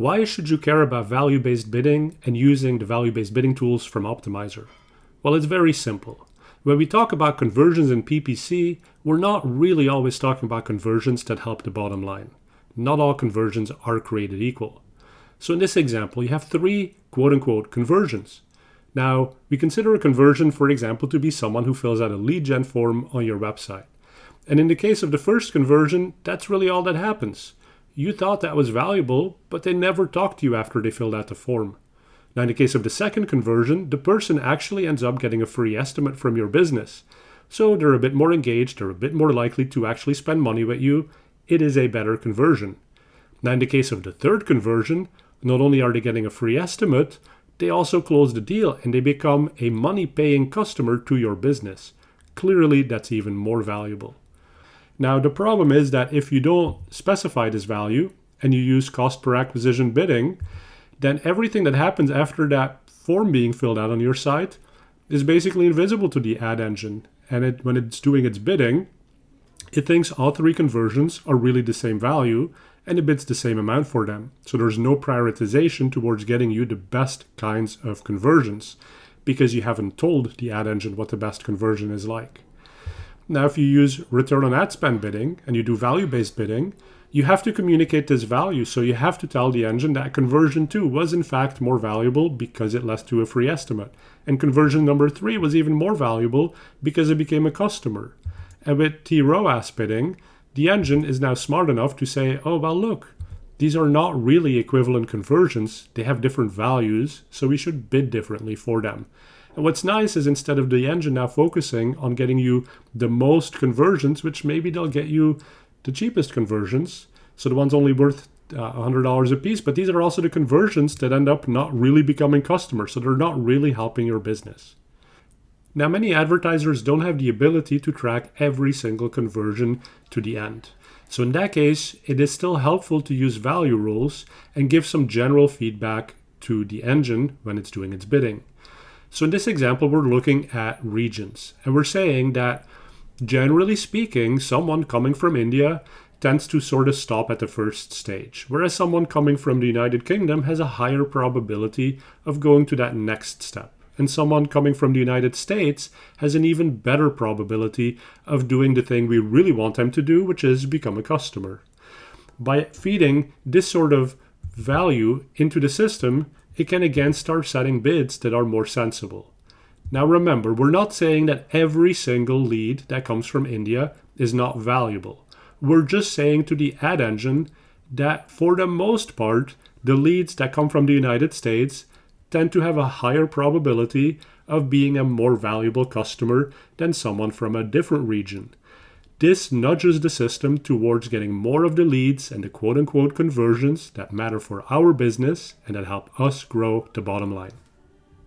Why should you care about value-based bidding and using the value-based bidding tools from Optmyzr? Well, it's very simple. When we talk about conversions in PPC, we're not really always talking about conversions that help the bottom line. Not all conversions are created equal. So in this example, you have 3 quote-unquote conversions. Now, we consider a conversion, for example, to be someone who fills out a lead gen form on your website. And in the case of the first conversion, that's really all that happens. You thought that was valuable, but they never talked to you after they filled out the form. Now, in the case of the second conversion, the person actually ends up getting a free estimate from your business. So they're a bit more engaged, they're a bit more likely to actually spend money with you. It is a better conversion. Now, in the case of the third conversion, not only are they getting a free estimate, they also close the deal and they become a money-paying customer to your business. Clearly, that's even more valuable. Now, the problem is that if you don't specify this value and you use cost per acquisition bidding, then everything that happens after that form being filled out on your site is basically invisible to the ad engine. And when it's doing its bidding, it thinks all 3 conversions are really the same value and it bids the same amount for them. So there's no prioritization towards getting you the best kinds of conversions because you haven't told the ad engine what the best conversion is like. Now, if you use return on ad spend bidding and you do value-based bidding, you have to communicate this value. So you have to tell the engine that conversion 2 was in fact more valuable because it led to a free estimate. And conversion number 3 was even more valuable because it became a customer. And with ROAS bidding, the engine is now smart enough to say, oh, well, look, these are not really equivalent conversions. They have different values, so we should bid differently for them. And what's nice is instead of the engine now focusing on getting you the most conversions, which maybe they'll get you the cheapest conversions, so the ones only worth $100 a piece, but these are also the conversions that end up not really becoming customers, so they're not really helping your business. Now, many advertisers don't have the ability to track every single conversion to the end. So in that case, it is still helpful to use value rules and give some general feedback to the engine when it's doing its bidding. So in this example, we're looking at regions, and we're saying that generally speaking, someone coming from India tends to sort of stop at the first stage, whereas someone coming from the United Kingdom has a higher probability of going to that next step. And someone coming from the United States has an even better probability of doing the thing we really want them to do, which is become a customer. By feeding this sort of value into the system, it can again start setting bids that are more sensible. Now remember, we're not saying that every single lead that comes from India is not valuable. We're just saying to the ad engine that for the most part, the leads that come from the United States tend to have a higher probability of being a more valuable customer than someone from a different region. This nudges the system towards getting more of the leads and the quote-unquote conversions that matter for our business and that help us grow the bottom line.